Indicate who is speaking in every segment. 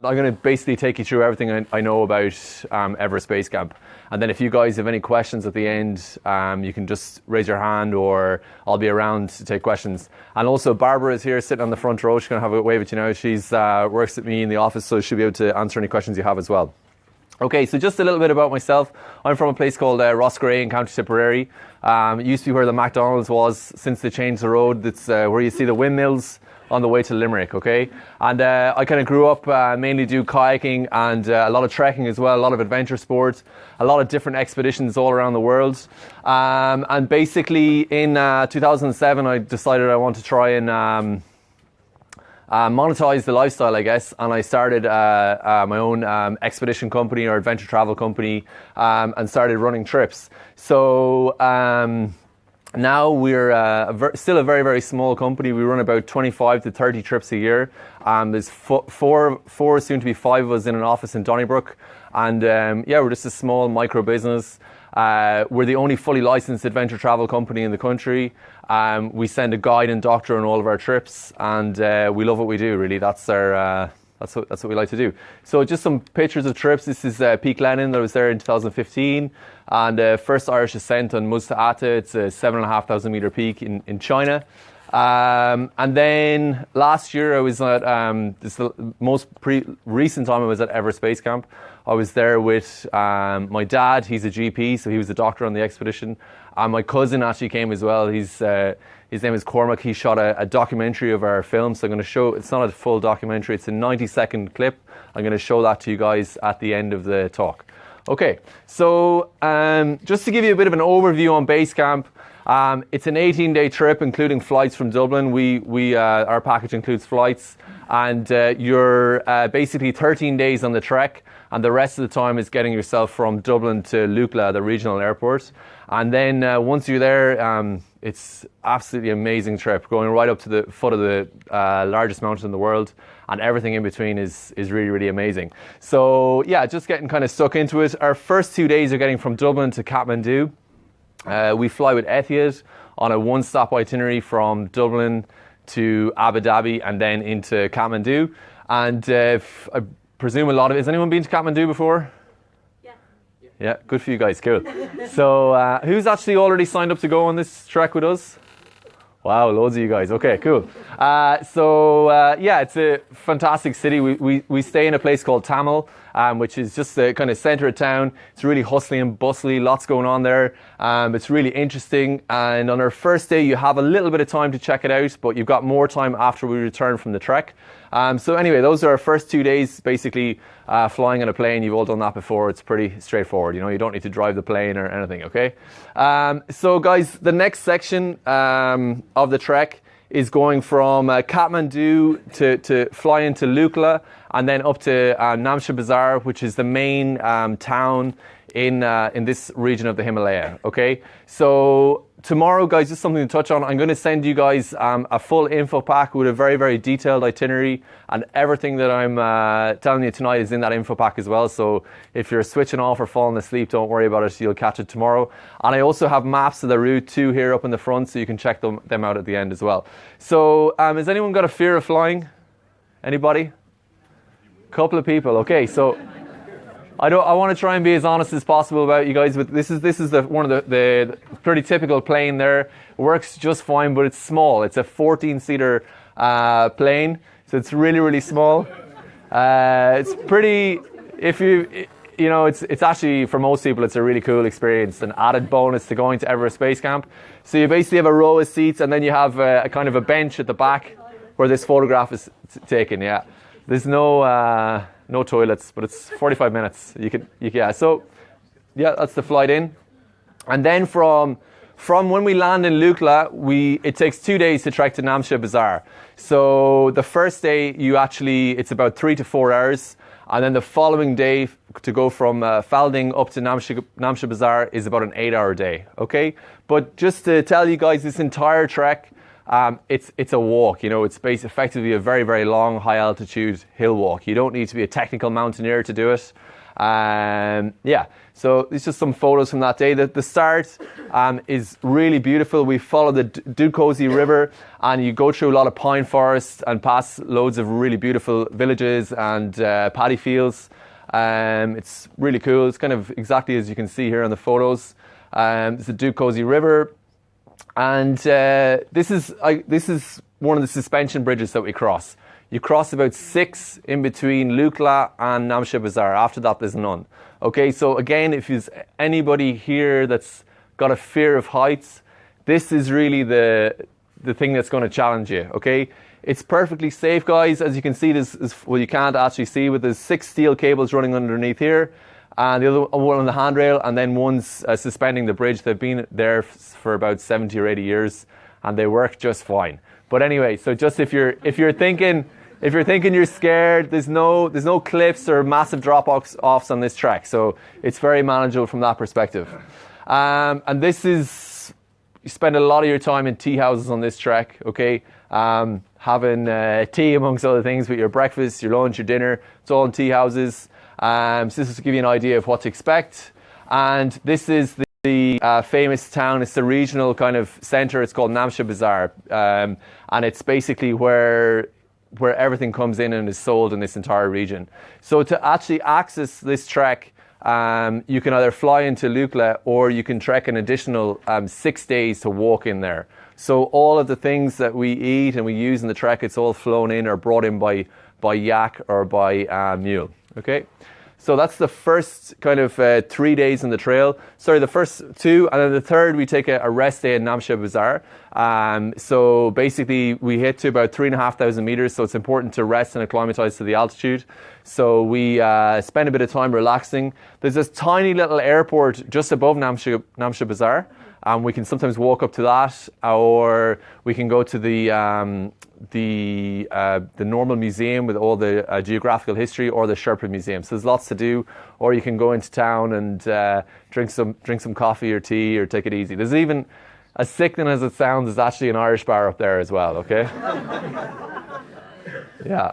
Speaker 1: I'm going to basically take you through everything I know about Everest Base Camp. And then if you guys have any questions at the end, you can just raise your hand or I'll be around to take questions. And also Barbara is here sitting on the front row. She's going to have a wave at you now. She's works with me in the office, so she'll be able to answer any questions you have as well. Okay, so just a little bit about myself. I'm from a place called Roscrea in County Tipperary. It used to be where the McDonald's was. Since they changed the road, it's where you see the windmills on the way to Limerick, okay? And I kind of grew up, mainly do kayaking and a lot of trekking as well, a lot of adventure sports, a lot of different expeditions all around the world. And basically in 2007, I decided I want to try and monetize the lifestyle, I guess, and I started my own expedition company or adventure travel company and started running trips. So now we're still a very, very small company. We run about 25 to 30 trips a year. There's four, soon to be 5 of us in an office in Donnybrook. And yeah, we're just a small micro business. We're the only fully licensed adventure travel company in the country. We send a guide and doctor on all of our trips, and we love what we do, really. That's what we like to do. So just some pictures of trips. This is Peak Lenin. I was there in 2015. And first Irish ascent on Musta Ata. It's a 7,500 meter peak in China. And then last year I was at, this is the most recent time I was at Everest Base Camp. I was there with my dad. He's a GP, so he was a doctor on the expedition. And my cousin actually came as well. His name is Cormac. He shot a documentary of our film. So I'm going to show, it's not a full documentary, it's a 90-second clip. I'm going to show that to you guys at the end of the talk. Okay, so just to give you a bit of an overview on base camp, it's an 18-day trip, including flights from Dublin. Our package includes flights, and you're basically 13 days on the trek, and the rest of the time is getting yourself from Dublin to Lukla, the regional airport. And then once you're there, it's absolutely amazing trip, going right up to the foot of the largest mountain in the world, and everything in between is really, really amazing. So yeah, just getting kind of stuck into it. Our first 2 days are getting from Dublin to Kathmandu. We fly with Etihad on a one-stop itinerary from Dublin to Abu Dhabi and then into Kathmandu. And I presume has anyone been to Kathmandu before? Yeah, good for you guys, cool. So who's actually already signed up to go on this trek with us? Wow, loads of you guys. Okay, cool. Yeah, it's a fantastic city. We stay in a place called Tamil, which is just the kind of center of town. It's really hustly and bustly, lots going on there. It's really interesting. And on our first day, you have a little bit of time to check it out, but you've got more time after we return from the trek. So anyway, those are our first 2 days, basically flying on a plane. You've all done that before. It's pretty straightforward. You know, you don't need to drive the plane or anything, okay? So guys, the next section of the trek is going from Kathmandu to fly into Lukla and then up to Namche Bazaar, which is the main town in this region of the Himalaya, okay? So tomorrow, guys, just something to touch on. I'm going to send you guys a full info pack with a very, very detailed itinerary, and everything that I'm telling you tonight is in that info pack as well. So if you're switching off or falling asleep, don't worry about it. You'll catch it tomorrow. And I also have maps of the route too here up in the front, so you can check them out at the end as well. So has anyone got a fear of flying? Anybody? Couple of people. Okay, so I want to try and be as honest as possible about you guys. But this is one of the pretty typical plane there. It works just fine, but it's small. It's a 14-seater plane, so it's really, really small. It's pretty. It's actually, for most people, it's a really cool experience. An added bonus to going to Everest Base Camp. So you basically have a row of seats, and then you have a kind of a bench at the back where this photograph is taken. Yeah, there's no toilets, but it's 45 minutes. So yeah, that's the flight in. And then from when we land in Lukla, it takes 2 days to trek to Namche Bazaar. So the first day, it's about 3 to 4 hours. And then the following day, to go from Falding up to Namche Bazaar is about an 8-hour day, okay? But just to tell you guys, this entire trek, it's a walk. It's effectively a very, very long, high altitude hill walk. You don't need to be a technical mountaineer to do it. So it's just some photos from that day. The start is really beautiful. We follow the Dukosi River, and you go through a lot of pine forests and past loads of really beautiful villages and paddy fields. It's really cool. It's kind of exactly as you can see here in the photos. It's the Dukosi River, and this is one of the suspension bridges that we cross. You cross about 6 in between Lukla and Namche Bazaar. After that, there's none. Okay, so again, if there's anybody here that's got a fear of heights, this is really the thing that's going to challenge you. Okay, it's perfectly safe, guys. As you can see, you can't actually see, but there's 6 steel cables running underneath here, and the other one on the handrail, and then one's suspending the bridge. They've been there for about 70 or 80 years, and they work just fine. But anyway, so just if you're thinking you're scared, there's no cliffs or massive drop-offs on this trek, so it's very manageable from that perspective. And this is, you spend a lot of your time in tea houses on this trek, okay? Having tea amongst other things with your breakfast, your lunch, your dinner. It's all in tea houses. So this is to give you an idea of what to expect. And this is the famous town. It's the regional kind of center. It's called Namche Bazaar, and it's basically where everything comes in and is sold in this entire region. So to actually access this trek, you can either fly into Lukla, or you can trek an additional 6 days to walk in there. So all of the things that we eat and we use in the trek, it's all flown in or brought in by yak or by mule. Okay, so that's the first kind of 3 days in the trail. Sorry, the first 2, and then the third we take a rest day in Namche Bazaar. So basically we hit to about 3,500 meters, so it's important to rest and acclimatize to the altitude. So we spend a bit of time relaxing. There's this tiny little airport just above Namche Bazaar. We can sometimes walk up to that, or we can go to the normal museum with all the geographical history, or the Sherpa museum. So there's lots to do. Or you can go into town and drink some coffee or tea, or take it easy. There's even, as sickening as it sounds, there's actually an Irish bar up there as well. Okay. Yeah,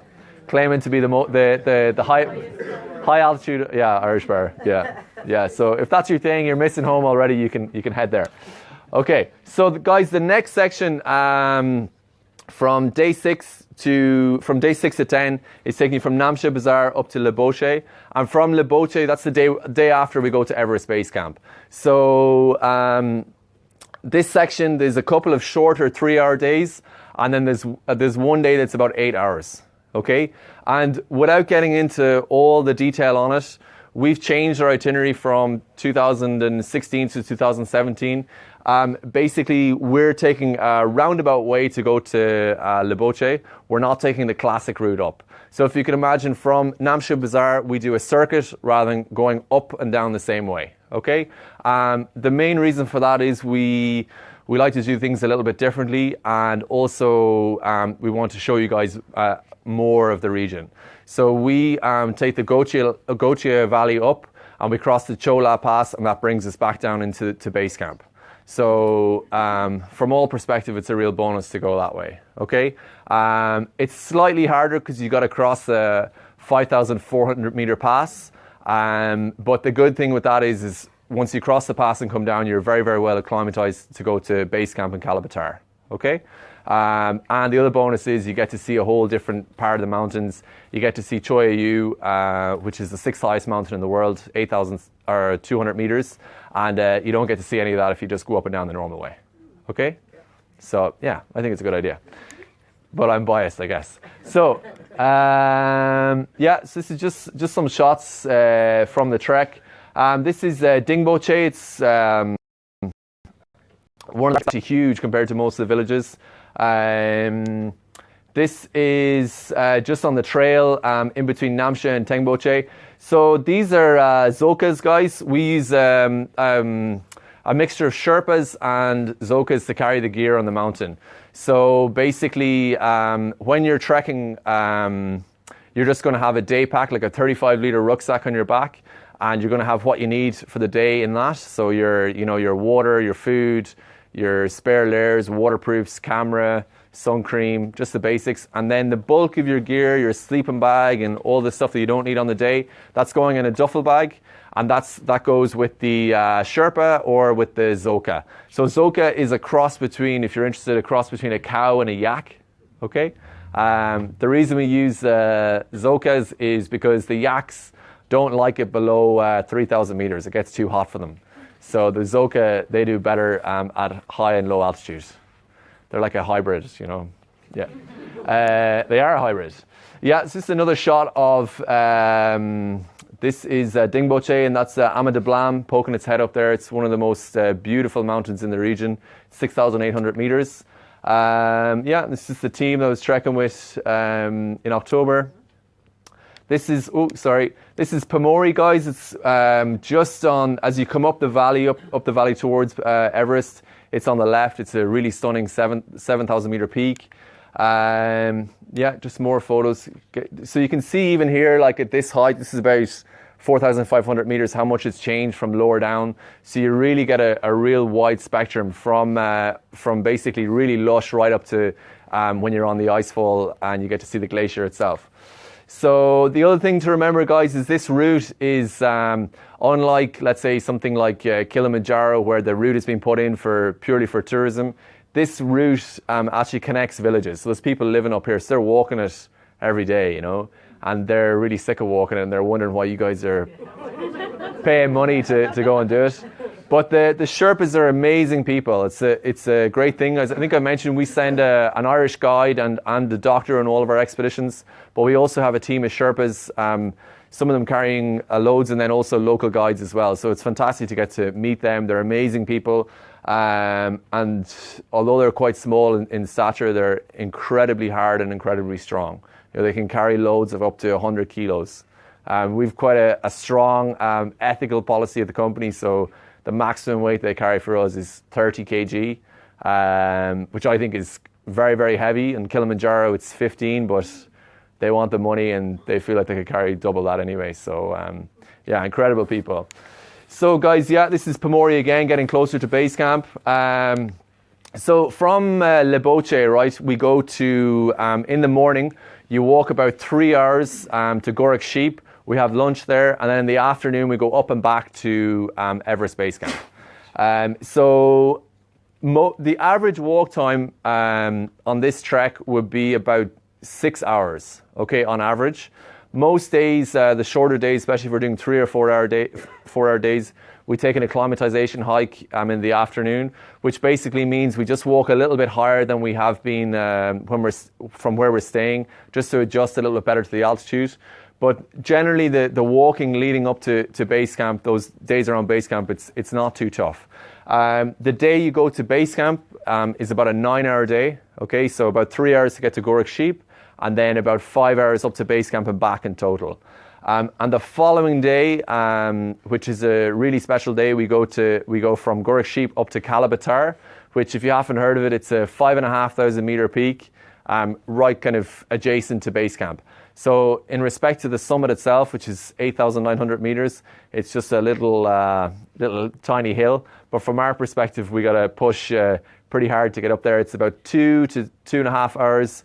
Speaker 1: claiming to be the high altitude. Yeah, Irish bar. Yeah. So if that's your thing, you're missing home already. You can head there. Okay. So guys, the next section from day 6 to 10 is taking you from Namche Bazaar up to Leboche, and from Leboche, that's the day after we go to Everest Base Camp. So this section, there's a couple of shorter 3-hour days, and then there's one day that's about 8 hours. Okay, and without getting into all the detail on it, we've changed our itinerary from 2016 to 2017. Basically, we're taking a roundabout way to go to Leboche. We're not taking the classic route up. So if you can imagine, from Namche Bazaar, we do a circuit rather than going up and down the same way. Okay, the main reason for that is we like to do things a little bit differently, and also we want to show you guys more of the region. So we take the Goyko Valley up, and we cross the Chola Pass, and that brings us back down into base camp. So from all perspective, it's a real bonus to go that way. Okay, it's slightly harder because you've got to cross a 5,400 meter pass. But the good thing with that is once you cross the pass and come down, you're very, very well acclimatized to go to base camp in Kalabatar. Okay. And the other bonus is you get to see a whole different part of the mountains. You get to see Choyayu, which is the 6th highest mountain in the world, 8,200 meters. And you don't get to see any of that if you just go up and down the normal way. Okay? So, yeah, I think it's a good idea. But I'm biased, I guess. So, so this is just some shots from the trek. This is Dingboche. It's one that's actually huge compared to most of the villages. This is just on the trail in between Namche and Tengboche. So these are Zokas, guys. We use a mixture of Sherpas and Zokas to carry the gear on the mountain. So basically, when you're trekking, you're just going to have a day pack, like a 35-liter rucksack on your back, and you're going to have what you need for the day in that. So your water, your food, your spare layers, waterproofs, camera, sun cream, just the basics. And then the bulk of your gear, your sleeping bag and all the stuff that you don't need on the day, that's going in a duffel bag. And that goes with the Sherpa or with the Zoka. So Zoka is a cross between, if you're interested, a cross between a cow and a yak. Okay. The reason we use Zokas is because the yaks don't like it below 3,000 meters. It gets too hot for them. So the Zoka, they do better at high and low altitude. They're like a hybrid, you know. Yeah. They are a hybrid. Yeah, it's just another shot of, this is Dingboche, and that's Ama de Blam poking its head up there. It's one of the most beautiful mountains in the region, 6,800 meters. Yeah, this is the team that I was trekking with in October. This is Pamori, guys. It's just on, as you come up the valley towards Everest, it's on the left. It's a really stunning 7,000 meter peak. Yeah, just more photos. So you can see even here, like at this height, this is about 4,500 meters, how much it's changed from lower down. So you really get a real wide spectrum from basically really lush right up to when you're on the icefall and you get to see the glacier itself. So the other thing to remember, guys, is this route is unlike, let's say, something like Kilimanjaro, where the route has been put in purely for tourism. This route actually connects villages. So there's people living up here, so they're walking it every day, you know, and they're really sick of walking it, and they're wondering why you guys are paying money to go and do it. But the Sherpas are amazing people. It's a great thing. As I think I mentioned, we send an Irish guide and a doctor on all of our expeditions, but we also have a team of Sherpas, some of them carrying loads, and then also local guides as well. So it's fantastic to get to meet them. They're amazing people. And although they're quite small in stature, they're incredibly hard and incredibly strong. You know, they can carry loads of up to 100 kilos. We've quite a strong ethical policy at the company, so the maximum weight they carry for us is 30 kg, which I think is very, very heavy. In Kilimanjaro, it's 15, but they want the money and they feel like they could carry double that anyway. So, yeah, incredible people. So, guys, yeah, this is Pamori again, getting closer to base camp. So from Leboche, right, we go to, in the morning, you walk about 3 hours to Gorak Sheep. We have lunch there, and then in the afternoon we go up and back to Everest Base Camp. So the average walk time on this trek would be about 6 hours, okay, on average. Most days, the shorter days, especially if we're doing 3 or 4 hour days, we take an acclimatisation hike in the afternoon, which basically means we just walk a little bit higher than we have been from where we're staying, just to adjust a little bit better to the altitude. But generally, the walking leading up to base camp, those days around base camp, it's not too tough. The day you go to base camp is about a 9-hour day. Okay, so about 3 hours to get to Gorak Sheep, and then about 5 hours up to base camp and back in total. And the following day, which is a really special day, we go from Gorak Sheep up to Kalabatar, which, if you haven't heard of it, it's a 5,500 meter peak, right kind of adjacent to base camp. So in respect to the summit itself, which is 8,900 meters, it's just a little tiny hill. But from our perspective, we got to push pretty hard to get up there. It's about 2 to 2.5 hours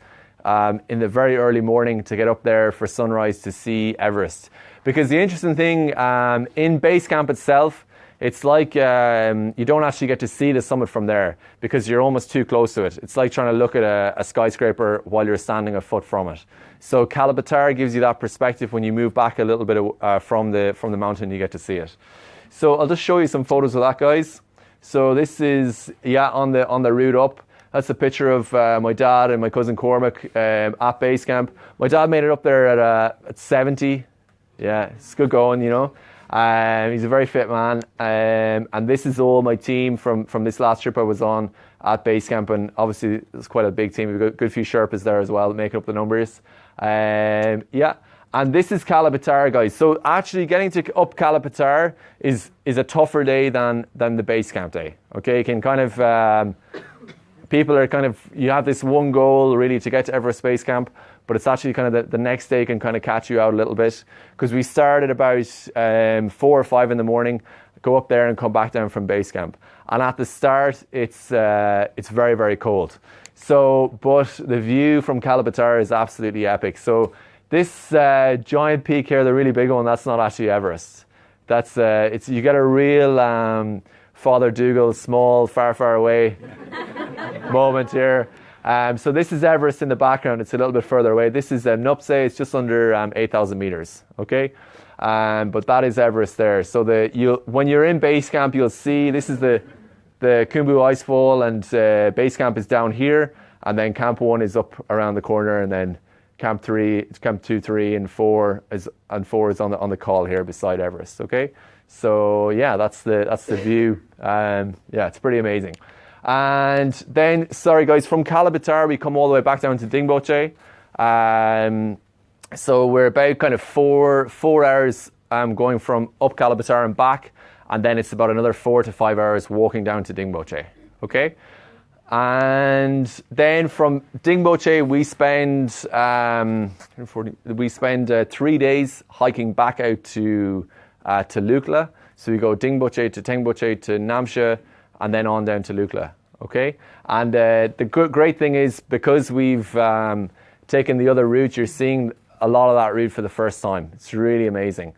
Speaker 1: in the very early morning to get up there for sunrise to see Everest. Because the interesting thing, in base camp itself, it's like you don't actually get to see the summit from there because you're almost too close to it. It's like trying to look at a skyscraper while you're standing a foot from it. So Kalabatar gives you that perspective. When you move back a little bit from the mountain, you get to see it. So I'll just show you some photos of that, guys. So this is, yeah, on the route up. That's a picture of my dad and my cousin Cormac at base camp. My dad made it up there at 70. Yeah, it's good going, you know. He's a very fit man. And this is all my team from this last trip I was on at base camp. And obviously, it's quite a big team. We've got a good few Sherpas there as well, making up the numbers. Yeah. And this is Kalabatar, guys. So actually getting to up Kalabatar is a tougher day than the base camp day. Okay, you can kind of... people are kind of, you have this one goal really to get to Everest Base Camp, but it's actually kind of the next day can kind of catch you out a little bit, because we start at about 4 or 5 in the morning, go up there and come back down from base camp. And at the start, it's very, very cold. So, but the view from Kathmandu is absolutely epic. So this giant peak here, the really big one, that's not actually Everest. That's you get a real Father Dougal, small, far, far away moment here. So this is Everest in the background. It's a little bit further away. This is Namche. It's just under 8,000 meters. Okay, but that is Everest there. So when you're in base camp, you'll see this is the Khumbu icefall, and base camp is down here, and then camp 1 is up around the corner, and then camp 2, 3, and 4 is on the col here beside Everest. Okay, so yeah, that's the view. Yeah, it's pretty amazing. And then, sorry guys, from Kathmandu we come all the way back down to Dingboche. So we're about kind of four hours going from up Kathmandu and back, and then it's about another 4 to 5 hours walking down to Dingboche. Okay, and then from Dingboche we spend 3 days hiking back out to Lukla. So we go Dingboche to Tengboche to Namche, and then on down to Lukla. Okay, and the great thing is, because we've taken the other route, you're seeing a lot of that route for the first time. It's really amazing.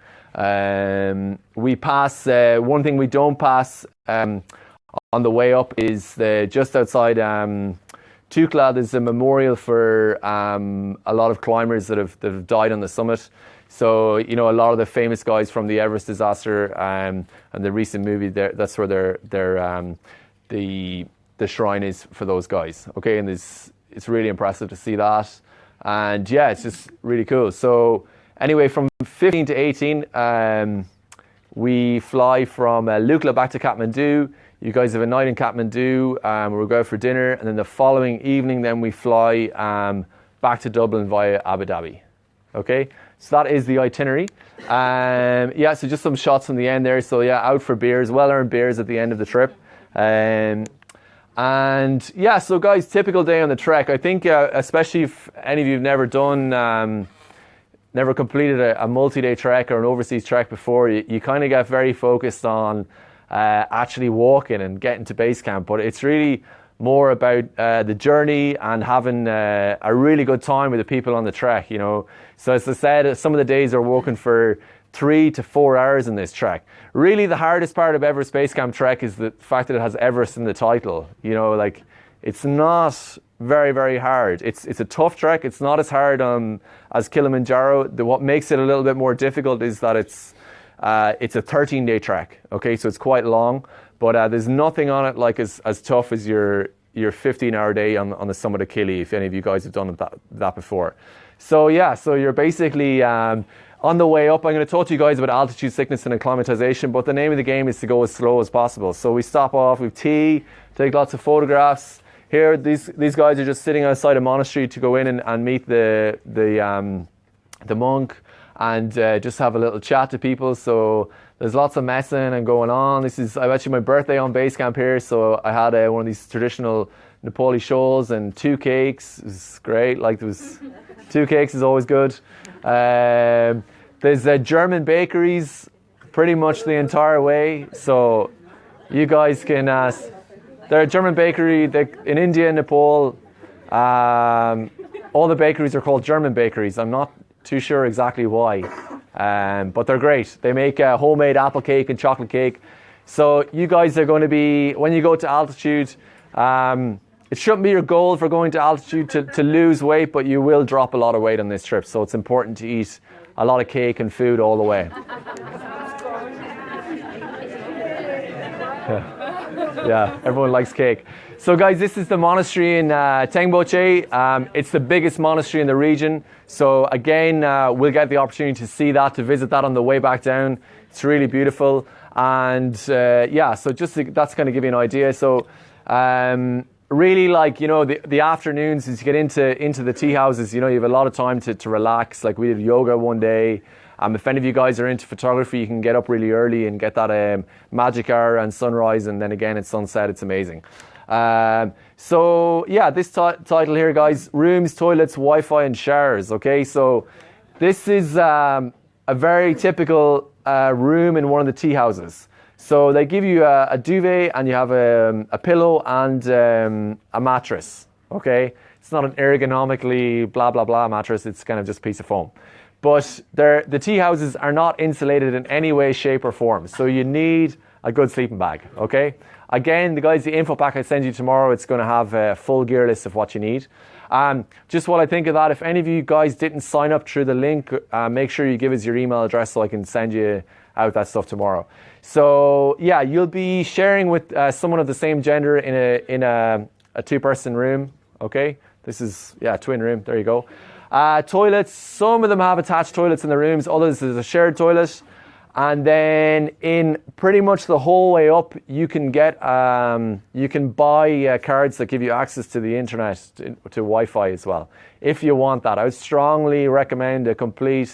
Speaker 1: We pass one thing we don't pass on the way up is just outside Tukla. There's a memorial for a lot of climbers that have died on the summit. So, you know, a lot of the famous guys from the Everest disaster and the recent movie, that's where the shrine is for those guys. Okay, and it's really impressive to see that. And yeah, it's just really cool. So anyway, from 15 to 18, we fly from Lukla back to Kathmandu. You guys have a night in Kathmandu. We'll go out for dinner, and then the following evening, then we fly back to Dublin via Abu Dhabi. Okay, so that is the itinerary. Yeah, so just some shots from the end there. So yeah, out for beers, well-earned beers at the end of the trip. And yeah, so guys, typical day on the trek. I think, especially if any of you have never completed a multi-day trek or an overseas trek before, you kind of get very focused on actually walking and getting to base camp. But it's really more about the journey and having a really good time with the people on the trek, you know. So as I said, some of the days are walking for 3 to 4 hours in this trek. Really, the hardest part of Everest Base Camp Trek is the fact that it has Everest in the title. You know, like, it's not very, very hard. It's a tough trek. It's not as hard as Kilimanjaro. What makes it a little bit more difficult is that it's a 13-day trek. Okay, so it's quite long, but there's nothing on it like as tough as your 15-hour day on the summit of Kili, if any of you guys have done that before. So yeah, so you're basically on the way up. I'm going to talk to you guys about altitude sickness and acclimatization, but the name of the game is to go as slow as possible. So we stop off, we tea, take lots of photographs. Here, these guys are just sitting outside a monastery to go in and meet the monk and just have a little chat to people. So there's lots of messing and going on. This is actually my birthday on base camp here, so I had one of these traditional Nepali shows and 2 cakes. It was great. Like, there was 2 cakes is always good. There's German bakeries pretty much the entire way, so you guys can. They're a German bakery in India and Nepal. All the bakeries are called German bakeries. I'm not too sure exactly why, but they're great. They make homemade apple cake and chocolate cake. So you guys are going to be, when you go to altitude, it shouldn't be your goal for going to altitude to lose weight, but you will drop a lot of weight on this trip. So it's important to eat a lot of cake and food all the way. Yeah, everyone likes cake. So guys, this is the monastery in Tengboche. It's the biggest monastery in the region. So again, we'll get the opportunity to see that, to visit that on the way back down. It's really beautiful. And yeah, so that's going to give you an idea. So really, like, you know, the afternoons, as you get into the tea houses, you know, you have a lot of time to relax. Like, we did yoga one day. If any of you guys are into photography, you can get up really early and get that magic hour and sunrise, and then again at sunset. It's amazing. So yeah, this title here, guys: rooms, toilets, Wi-Fi, and showers. Okay, so this is a very typical room in one of the tea houses. So they give you a duvet, and you have a pillow and a mattress. Okay, it's not an ergonomically blah blah blah mattress. It's kind of just a piece of foam. But the tea houses are not insulated in any way, shape, or form. So you need a good sleeping bag. Okay. Again, the info pack I send you tomorrow, it's going to have a full gear list of what you need. Just while I think of that, if any of you guys didn't sign up through the link, make sure you give us your email address so I can send you out that stuff tomorrow. So yeah, you'll be sharing with someone of the same gender in a two-person room. Okay, this is twin room. There you go. Toilets. Some of them have attached toilets in the rooms. Others there's a shared toilet. And then in pretty much the whole way up, you can get you can buy cards that give you access to the internet, to Wi-Fi as well, if you want that. I would strongly recommend a complete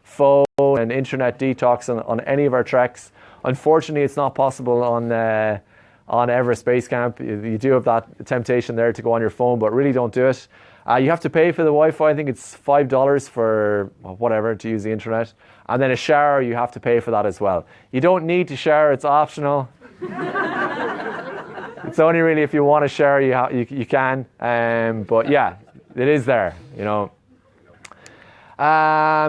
Speaker 1: phone and internet detox on any of our treks. Unfortunately, it's not possible on Everest Base Camp. You do have that temptation there to go on your phone, but really don't do it. You have to pay for the Wi-Fi. I think it's $5 for whatever to use the internet. And then a shower, you have to pay for that as well. You don't need to shower, it's optional. It's only really if you want to shower, you can. But yeah, it is there, you know.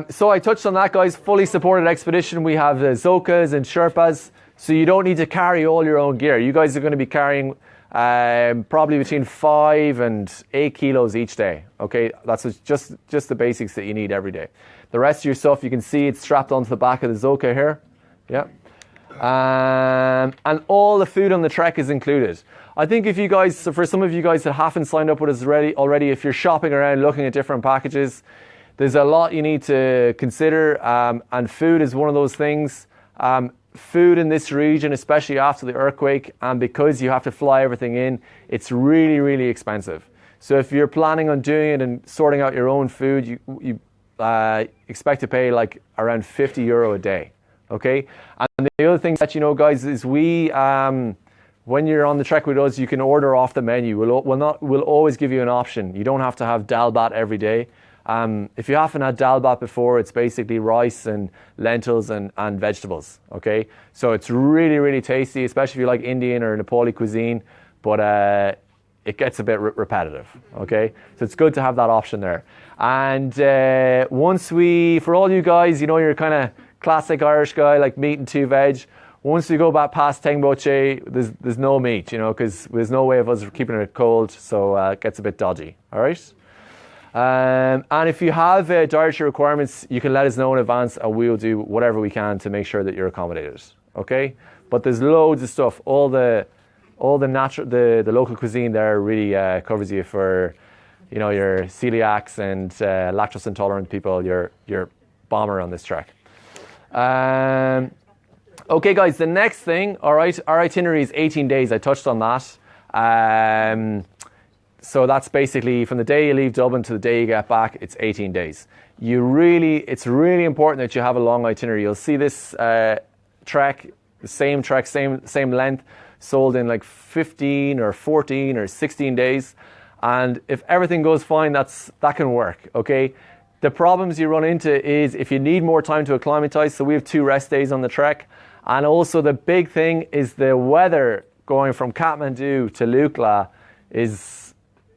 Speaker 1: So I touched on that, guys. Fully supported expedition. We have Zokas and Sherpas. So you don't need to carry all your own gear. You guys are going to be carrying probably between 5 and 8 kilos each day. Okay, that's just the basics that you need every day. The rest of your stuff, you can see it's strapped onto the back of the Zoka here. Yeah. And all the food on the trek is included. I think if you guys, so for some of you guys that haven't signed up with us already, if you're shopping around looking at different packages, there's a lot you need to consider, and food is one of those things. Food in this region, especially after the earthquake, and because you have to fly everything in, it's really, really expensive. So if you're planning on doing it and sorting out your own food, you expect to pay like around €50 a day. Okay, and the other thing that you know, guys, is when you're on the trek with us, you can order off the menu. We'll always give you an option. You don't have to have dal bhat every day. If you haven't had dal bhat before, it's basically rice and lentils and vegetables. Okay, so it's really, really tasty, especially if you like Indian or Nepali cuisine. But it gets a bit repetitive. Okay, so it's good to have that option there. And for all you guys, you know, you're kind of classic Irish guy, like meat and 2 veg. Once we go back past Tengboche, there's no meat, you know, because there's no way of us keeping it cold, so it gets a bit dodgy. All right. And if you have dietary requirements, you can let us know in advance, and we'll do whatever we can to make sure that you're accommodated. Okay. But there's loads of stuff. All the natural, the local cuisine there really covers you for, you know, your celiacs and lactose intolerant people. You're bomber on this trek. Okay, guys. The next thing. All right. Our itinerary is 18 days. I touched on that. So that's basically from the day you leave Dublin to the day you get back, it's 18 days. It's really important that you have a long itinerary. You'll see this trek, same length, sold in like 15 or 14 or 16 days. And if everything goes fine, that can work, okay? The problems you run into is if you need more time to acclimatize, so we have 2 rest days on the trek. And also the big thing is the weather going from Kathmandu to Lukla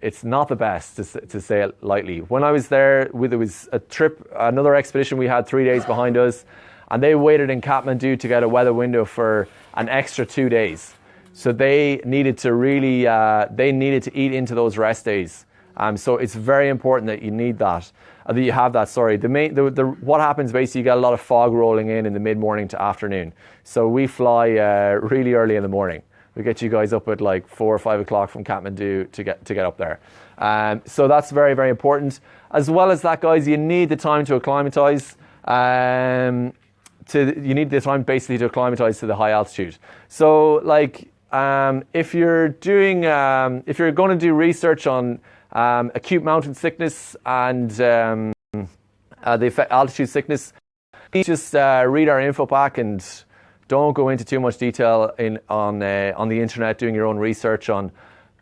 Speaker 1: it's not the best, to say it lightly. When I was there, there was another expedition we had 3 days behind us, and they waited in Kathmandu to get a weather window for an extra 2 days. So they needed to eat into those rest days. So it's very important that you need that, that you have that. Sorry, what happens basically, you get a lot of fog rolling in the mid-morning to afternoon. So we fly really early in the morning. We get you guys up at like 4 or 5 o'clock from Kathmandu to get up there. So that's very, very important. As well as that, guys, you need the time to acclimatise. You need the time basically to acclimatise to the high altitude. So, like, if you're going to do research on acute mountain sickness and the altitude sickness, please just read our info pack and don't go into too much detail on the internet doing your own research on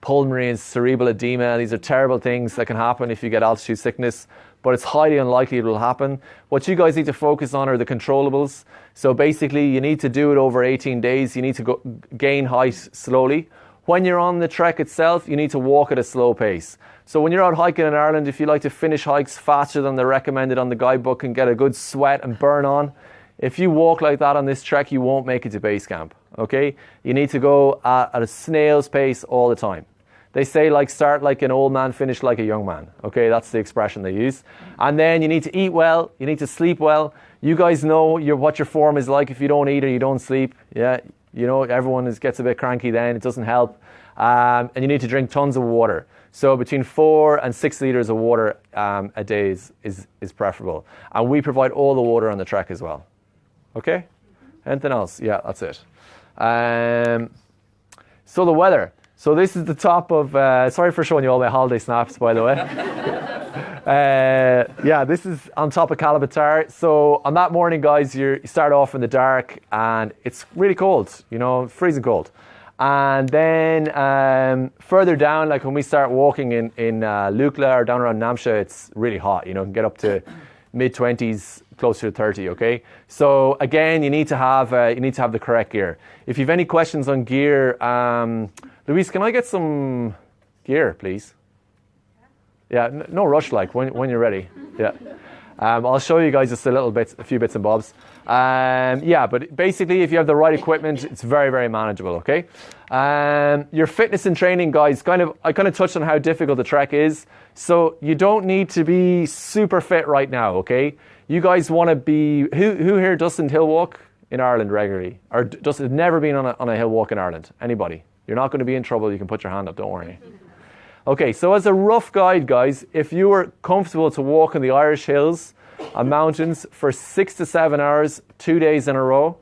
Speaker 1: pulmonary and cerebral edema. These are terrible things that can happen if you get altitude sickness. but it's highly unlikely it will happen. What you guys need to focus on are the controllables. So basically, you need to do it over 18 days. You need to gain height slowly. When you're on the trek itself, you need to walk at a slow pace. So when you're out hiking in Ireland, if you like to finish hikes faster than they're recommended on the guidebook and get a good sweat and burn on, if you walk like that on this trek, you won't make it to base camp, okay? You need to go at a snail's pace all the time. They say like start like an old man, finish like a young man, okay? That's the expression they use. And then you need to eat well, you need to sleep well. You guys know what your form is like if you don't eat or you don't sleep, yeah? You know, everyone gets a bit cranky then, it doesn't help. And you need to drink tons of water. So between 4 and 6 litres of water a day is preferable. And we provide all the water on the trek as well. Okay? Anything else? Yeah, that's it. So the weather. So this is the top of, sorry for showing you all my holiday snaps, by the way. Yeah, this is on top of Bazaar. So on that morning, guys, you start off in the dark and it's really cold, you know, freezing cold. And then further down, like when we start walking in Lukla or down around Namche, it's really hot. You know, it can get up to mid-20s, closer to 30. Okay. So again, you need to have the correct gear. If you have any questions on gear, Luis, can I get some gear, please? Yeah, no rush. Like when you're ready. Yeah. I'll show you guys just a few bits and bobs. Yeah, but basically, if you have the right equipment, it's very, very manageable. Okay. Your fitness and training, guys. I kind of touched on how difficult the trek is. So you don't need to be super fit right now. Okay. You guys want to be. Who here doesn't hill walk in Ireland regularly, or just has never been on a hill walk in Ireland? Anybody? You're not going to be in trouble. You can put your hand up. Don't worry. Okay, so as a rough guide, guys, if you were comfortable to walk in the Irish hills and mountains for 6 to 7 hours, 2 days in a row,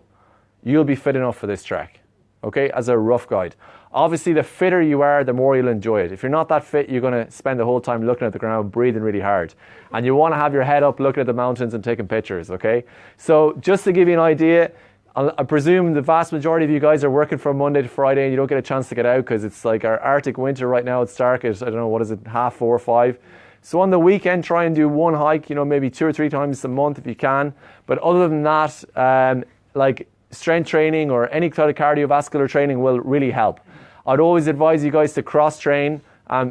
Speaker 1: you'll be fit enough for this trek. Okay, as a rough guide. Obviously, the fitter you are, the more you'll enjoy it. If you're not that fit, you're going to spend the whole time looking at the ground, breathing really hard. And you want to have your head up, looking at the mountains and taking pictures, okay? So just to give you an idea, I presume the vast majority of you guys are working from Monday to Friday and you don't get a chance to get out because it's like our Arctic winter right now. It's dark at, I don't know, what is it, 4:30 or 5. So on the weekend, try and do one hike, you know, maybe 2 or 3 times a month if you can. But other than that, like strength training or any kind of cardiovascular training will really help. I'd always advise you guys to cross-train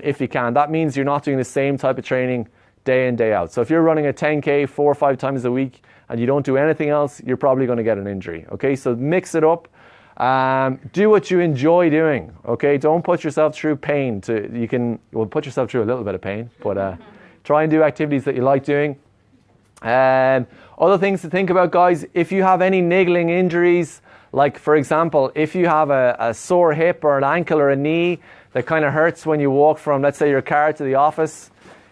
Speaker 1: if you can. That means you're not doing the same type of training day in, day out. So if you're running a 10K 4 or 5 times a week and you don't do anything else, you're probably going to get an injury. Okay, so mix it up. Do what you enjoy doing. Okay, don't put yourself through pain. You'll put yourself through a little bit of pain, but try and do activities that you like doing. Other things to think about, guys, if you have any niggling injuries, like for example, if you have a sore hip or an ankle or a knee that kind of hurts when you walk from, let's say, your car to the office,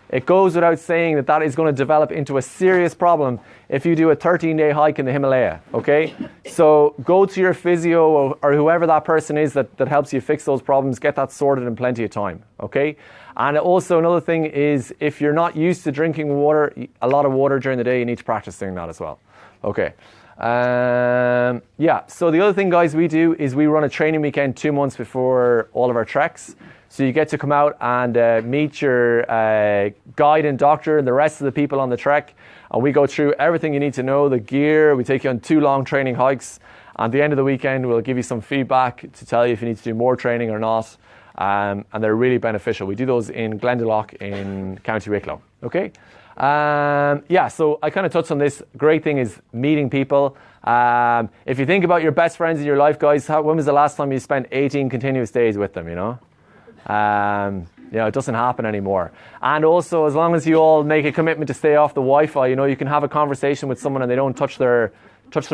Speaker 1: it goes without saying that is going to develop into a serious problem if you do a 13-day hike in the Himalaya, okay? So go to your physio or whoever that person is that helps you fix those problems, get that sorted in plenty of time, okay? And also another thing is if you're not used to drinking water, a lot of water during the day, you need to practice doing that as well, okay? Yeah, so the other thing, guys, we do is we run a training weekend 2 months before all of our treks. So you get to come out and meet your guide and doctor and the rest of the people on the trek. And we go through everything you need to know, the gear. We take you on 2 long training hikes. At the end of the weekend, we'll give you some feedback to tell you if you need to do more training or not. And they're really beneficial. We do those in Glendalough in County Wicklow. Okay? Yeah, so I kind of touched on this. Great thing is meeting people. If you think about your best friends in your life, guys, when was the last time you spent 18 continuous days with them, you know? You know, it doesn't happen anymore. And also, as long as you all make a commitment to stay off the Wi-Fi, you know, you can have a conversation with someone and they don't touch their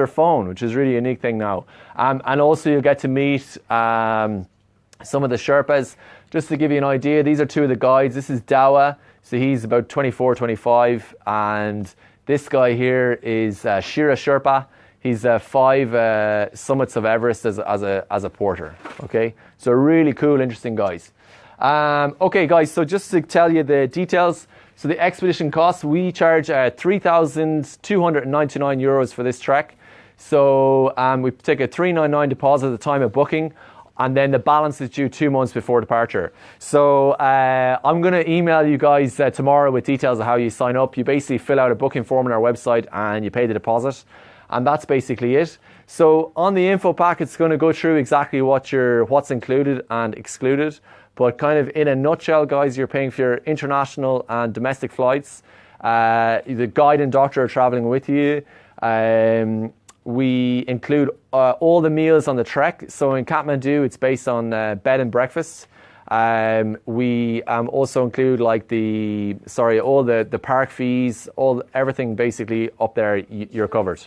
Speaker 1: phone, which is really a unique thing now. And also you'll get to meet some of the Sherpas. Just to give you an idea, these are 2 of the guides. This is Dawa, so he's about 24, 25, and this guy here is Shira Sherpa. He's 5 summits of Everest as a porter. Okay, so really cool, interesting guys. Okay, guys, so just to tell you the details. So the expedition costs, we charge 3,299 euros for this trek. So we take a 399 deposit at the time of booking. and then the balance is due 2 months before departure. So I'm going to email you guys tomorrow with details of how you sign up. You basically fill out a booking form on our website and you pay the deposit, and that's basically it. So on the info pack, it's going to go through exactly what's included and excluded. But kind of in a nutshell, guys, you're paying for your international and domestic flights. The guide and doctor are traveling with you. We include all the meals on the trek. So in Kathmandu, it's based on bed and breakfast. We also include like all the park fees, everything basically up there. You're covered.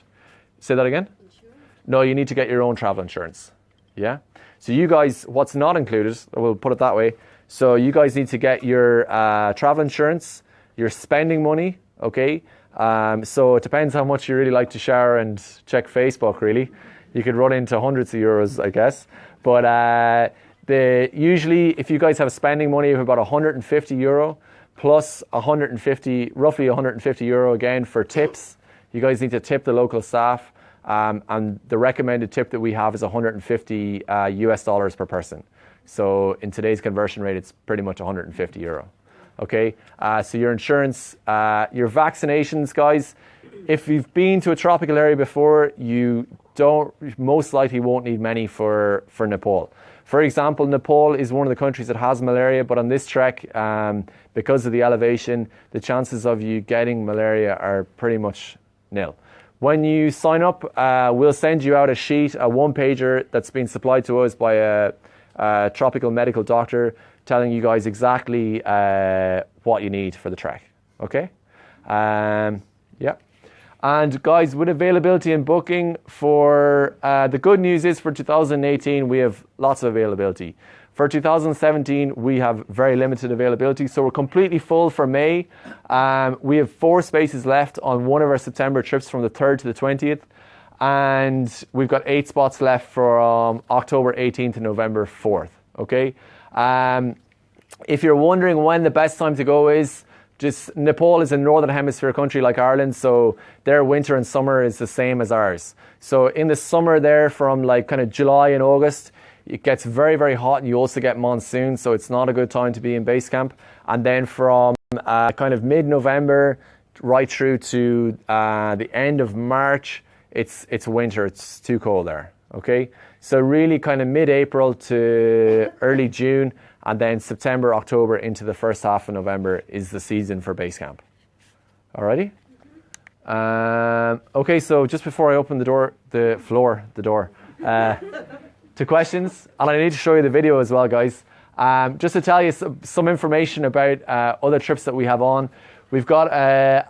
Speaker 1: Say that again? Insurance? No, you need to get your own travel insurance. Yeah. So you guys, what's not included, we'll put it that way. So you guys need to get your travel insurance, your spending money, okay? So it depends how much you really like to shower and check Facebook, really. You could run into hundreds of euros, I guess. But usually, if you guys have spending money of about 150 euro, plus roughly 150 euro again for tips, you guys need to tip the local staff. And the recommended tip that we have is 150 US dollars per person. So in today's conversion rate, it's pretty much 150 euro. Okay, so your insurance, your vaccinations, guys, if you've been to a tropical area before, you most likely won't need many for Nepal. For example, Nepal is one of the countries that has malaria, but on this trek, because of the elevation, the chances of you getting malaria are pretty much nil. When you sign up, we'll send you out a sheet, a one-pager that's been supplied to us by a tropical medical doctor, telling you guys exactly what you need for the trek. Okay? Yeah. And guys, with availability and booking for the good news is for 2018 we have lots of availability. For 2017 we have very limited availability, so we're completely full for May. We have 4 spaces left on one of our September trips from the 3rd to the 20th, and we've got 8 spots left from October 18th to November 4th. Okay. If you're wondering when the best time to go is, just Nepal is a northern hemisphere country like Ireland, so their winter and summer is the same as ours. So in the summer there, from like kind of July and August, it gets very, very hot, and you also get monsoon, so it's not a good time to be in base camp. And then from kind of mid-November right through to the end of March, it's winter. It's too cold there. Okay, so really kind of mid-April to early June, and then September, October into the first half of November is the season for base camp. Alrighty. Okay, so just before I open the door to questions, and I need to show you the video as well, guys. Just to tell you some information about other trips that we have on. We've got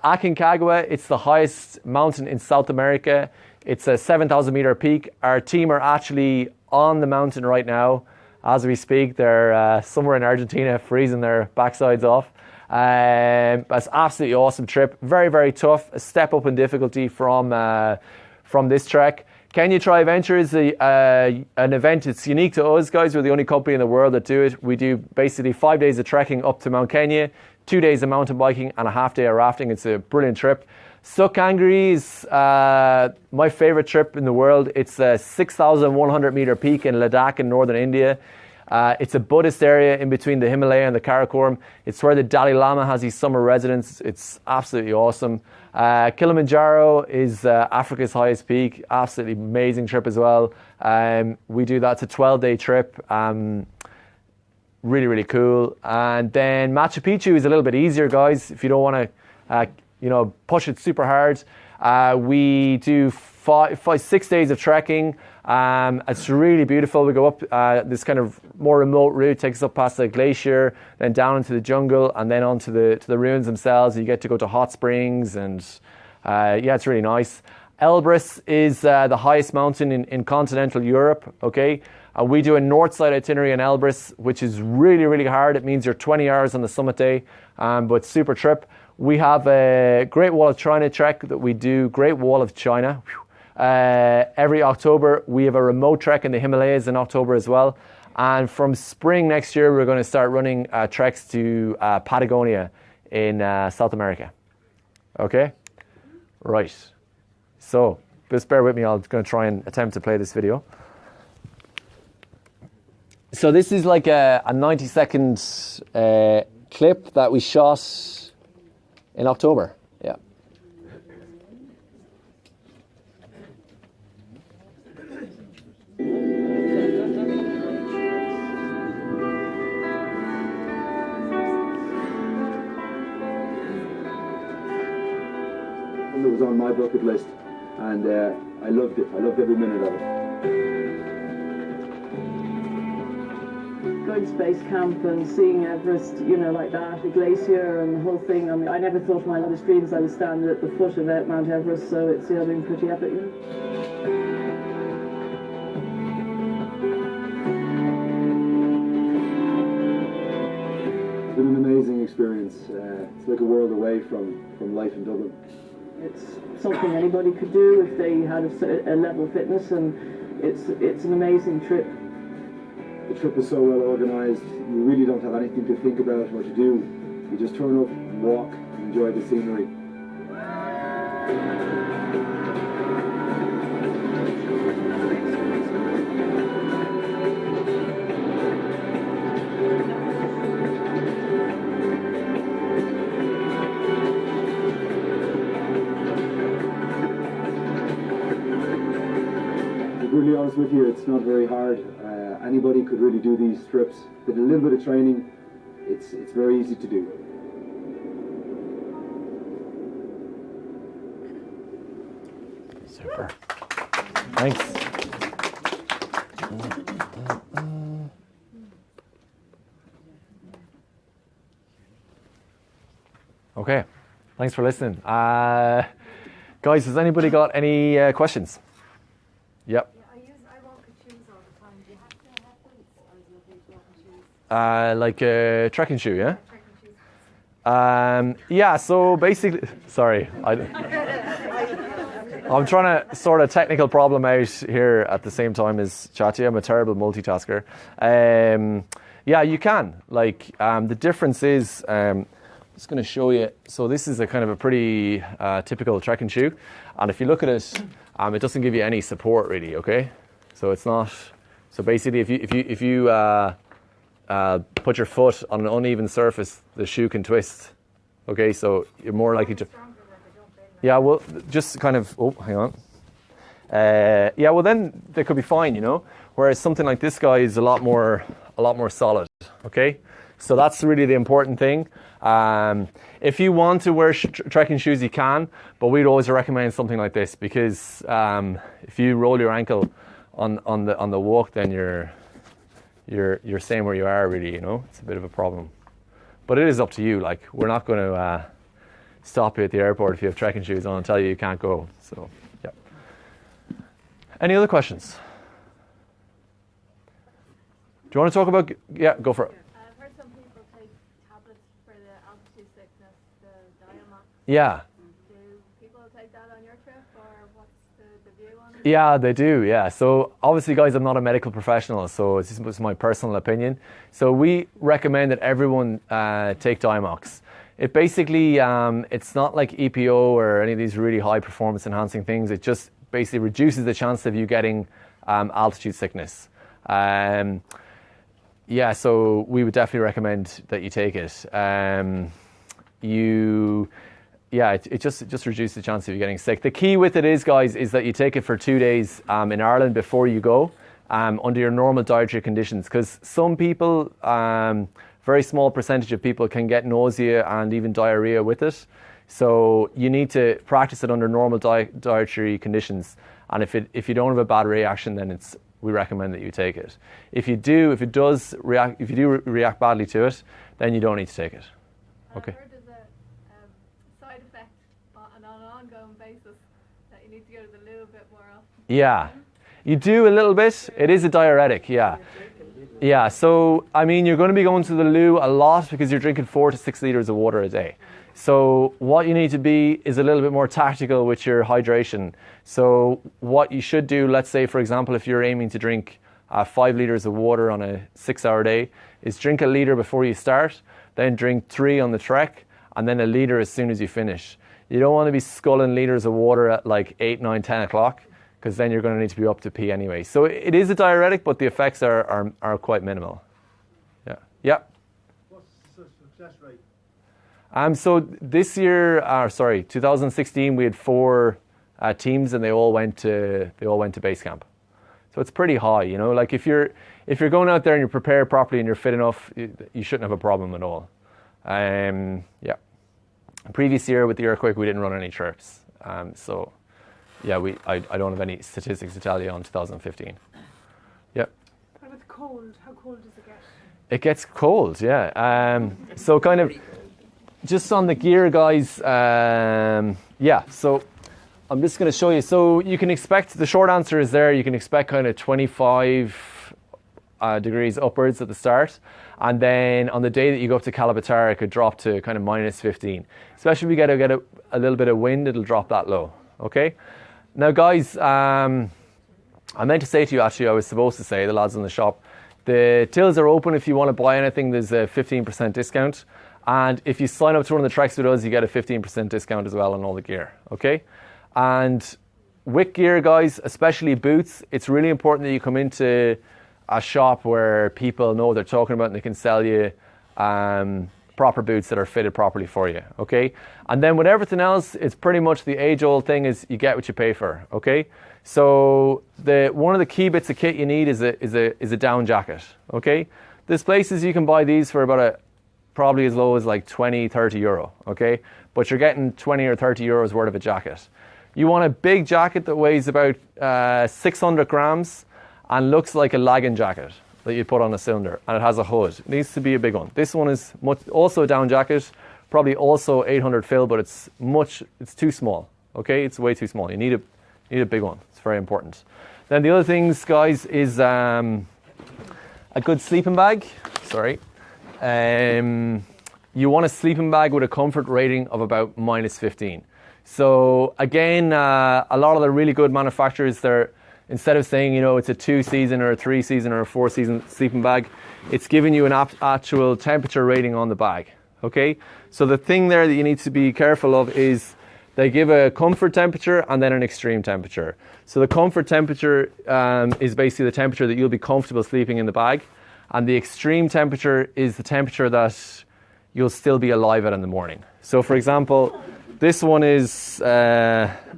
Speaker 1: Aconcagua. It's the highest mountain in South America. It's a 7,000 meter peak. Our team are actually on the mountain right now as we speak. They're somewhere in Argentina freezing their backsides off. It's absolutely awesome trip. Very, very tough. A step up in difficulty from this trek. Can You Try Adventure is an event. It's unique to us, guys. We're the only company in the world that do it. We do basically 5 days of trekking up to Mount Kenya, 2 days of mountain biking, and a half day of rafting. It's a brilliant trip. Sukhangri is my favorite trip in the world. It's a 6,100 meter peak in Ladakh in northern India. It's a Buddhist area in between the Himalaya and the Karakoram. It's where the Dalai Lama has his summer residence. It's absolutely awesome. Kilimanjaro is Africa's highest peak. Absolutely amazing trip as well. We do that. It's a 12-day trip. Really, really cool. And then Machu Picchu is a little bit easier, guys. If you don't want to, push it super hard. We do 6 days of trekking. It's really beautiful. We go up this kind of more remote route, takes us up past the glacier, then down into the jungle, and then onto the ruins themselves. You get to go to hot springs, and it's really nice. Elbrus is the highest mountain in continental Europe. Okay, we do a north side itinerary in Elbrus, which is really, really hard. It means you're 20 hours on the summit day, but super trip. We have a Great Wall of China trek that we do. Great Wall of China. Every October, we have a remote trek in the Himalayas in October as well. And from spring next year, we're going to start running treks to Patagonia in South America. Okay? Right. So, just bear with me. I'm going to try and attempt to play this video. So this is like a 90-second clip that we shot in October. Yeah.
Speaker 2: It was on my bucket list, and I loved it. I loved every minute of it.
Speaker 3: Going to base camp and seeing Everest, you know, like that, the glacier and the whole thing. I mean, I never thought in my wildest dreams I would stand at the foot of Mount Everest, so it's been pretty epic, you know.
Speaker 2: It's been an amazing experience. It's like a world away from life in Dublin.
Speaker 3: It's something anybody could do if they had a level of fitness, and it's an amazing trip.
Speaker 2: The trip is so well organised. You really don't have anything to think about or to do. You just turn up and walk and enjoy the scenery. To be really honest with you, it's not very hard. Anybody could really do these trips. With a little bit of training, it's very easy to do.
Speaker 1: Super. Thanks. Okay. Thanks for listening. Guys, has anybody got any questions? Yep. Like a trekking shoe, yeah? Yeah, so basically, sorry, I'm trying to sort a technical problem out here at the same time as chat to you. I'm a terrible multitasker. Yeah, you can. Like, the difference is, I'm just going to show you. So this is a kind of a pretty typical trekking shoe. And if you look at it, it doesn't give you any support really, okay? So it's not, so basically if you put your foot on an uneven surface, the shoe can twist. Okay, so you're more likely to. Yeah, well, just kind of. Oh, hang on. Yeah, well, then they could be fine, you know. Whereas something like this guy is a lot more solid. Okay, so that's really the important thing. If you want to wear trekking shoes, you can, but we'd always recommend something like this because if you roll your ankle on the walk, then you're staying where you are, really, you know. It's a bit of a problem. But it is up to you. Like, we're not going to stop you at the airport if you have trekking shoes on and tell you can't go. So, yeah. Any other questions? Do you want to talk about... Yeah, go for it.
Speaker 4: I've heard some people take tablets for the altitude sickness, the Diamox.
Speaker 1: Yeah.
Speaker 4: Do people take that on your trip, or what's the view on it?
Speaker 1: Yeah, they do, yeah. So obviously, guys, I'm not a medical professional, so it's just my personal opinion. So we recommend that everyone take Diamox. It basically, it's not like EPO or any of these really high performance enhancing things. It just basically reduces the chance of you getting altitude sickness. Yeah, so we would definitely recommend that you take it. It just reduces the chance of you getting sick. The key with it is, guys, is that you take it for 2 days in Ireland before you go, under your normal dietary conditions. Because some people, very small percentage of people can get nausea and even diarrhea with it. So you need to practice it under normal dietary conditions. And if you don't have a bad reaction, then we recommend that you take it. If you do react badly to it, then you don't need to take it. Okay.
Speaker 4: I've heard there's a side effect on an ongoing basis that you need to go to the loo a bit more often.
Speaker 1: Yeah, you do a little bit. It is a diuretic, yeah. Yeah, so, I mean, you're going to be going to the loo a lot because you're drinking 4 to 6 litres of water a day. So what you need to be is a little bit more tactical with your hydration. So what you should do, let's say, for example, if you're aiming to drink 5 litres of water on a 6-hour day, is drink a litre before you start, then drink 3 on the trek, and then a litre as soon as you finish. You don't want to be sculling litres of water at like 8, 9, 10 o'clock because then you're going to need to be up to pee anyway. So it is a diuretic, but the effects are quite minimal. Yeah. Yeah.
Speaker 5: What's the success rate?
Speaker 1: So this year, 2016, we had 4 teams, and they all went to base camp. So it's pretty high, you know. Like if you're going out there and you're prepared properly and you're fit enough, you shouldn't have a problem at all. Yeah. Previous year with the earthquake, we didn't run any trips. So yeah, I don't have any statistics to tell you on 2015. Yeah.
Speaker 6: What about the cold? How cold does it get?
Speaker 1: It gets cold, yeah. So kind of just on the gear, guys. Yeah. So I'm just going to show you. So you can expect, the short answer is there, you can expect kind of 25 degrees upwards at the start. And then on the day that you go up to Kathmandu, it could drop to kind of minus 15. Especially if we get a little bit of wind, it'll drop that low. Okay? Now, guys, I meant to say to you, actually, I was supposed to say, the lads in the shop, the tills are open. If you want to buy anything, there's a 15% discount. And if you sign up to one of the treks with us, you get a 15% discount as well on all the gear. Okay? And with gear, guys, especially boots, it's really important that you come into a shop where people know what they're talking about and they can sell you proper boots that are fitted properly for you, okay? And then with everything else, it's pretty much the age-old thing is you get what you pay for, okay? So one of the key bits of kit you need is a down jacket, okay? There's places you can buy these for about probably as low as like 20, 30 euro, okay? But you're getting 20 or 30 euros worth of a jacket. You want a big jacket that weighs about 600 grams and looks like a lagging jacket that you put on a cylinder, and it has a hood. It needs to be a big one. This one is also a down jacket, probably also 800 fill, but it's too small, okay? It's way too small. You need a big one. It's very important. Then the other things, guys, is a good sleeping bag. Sorry. You want a sleeping bag with a comfort rating of about minus 15. So again, a lot of the really good manufacturers, instead of saying, you know, it's a 2-season or a 3-season or a 4-season sleeping bag, it's giving you an actual temperature rating on the bag, okay? So the thing there that you need to be careful of is they give a comfort temperature and then an extreme temperature. So the comfort temperature is basically the temperature that you'll be comfortable sleeping in the bag, and the extreme temperature is the temperature that you'll still be alive at in the morning. So for example, this one is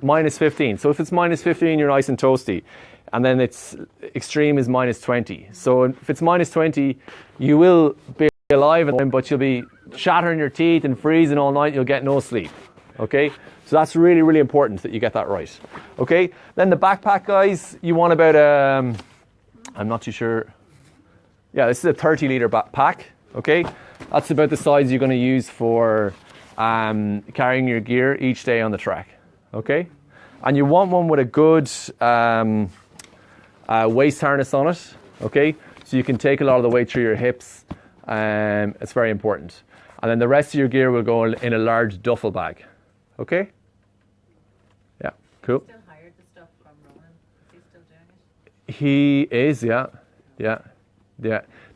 Speaker 1: minus 15. So if it's minus 15, you're nice and toasty. And then it's extreme is minus 20. So if it's minus 20, you will be alive, but you'll be shattering your teeth and freezing all night. You'll get no sleep. Okay? So that's really, really important that you get that right. Okay? Then the backpack, guys, you want about, I'm not too sure. Yeah, this is a 30-litre pack. Okay? That's about the size you're going to use for carrying your gear each day on the trek, okay? And you want one with a good waist harness on it, okay? So you can take a lot of the weight through your hips. It's very important. And then the rest of your gear will go in a large duffel bag, okay? Yeah, cool.
Speaker 7: Still hired the stuff from Ronan? Is he still doing it?
Speaker 1: He is, yeah.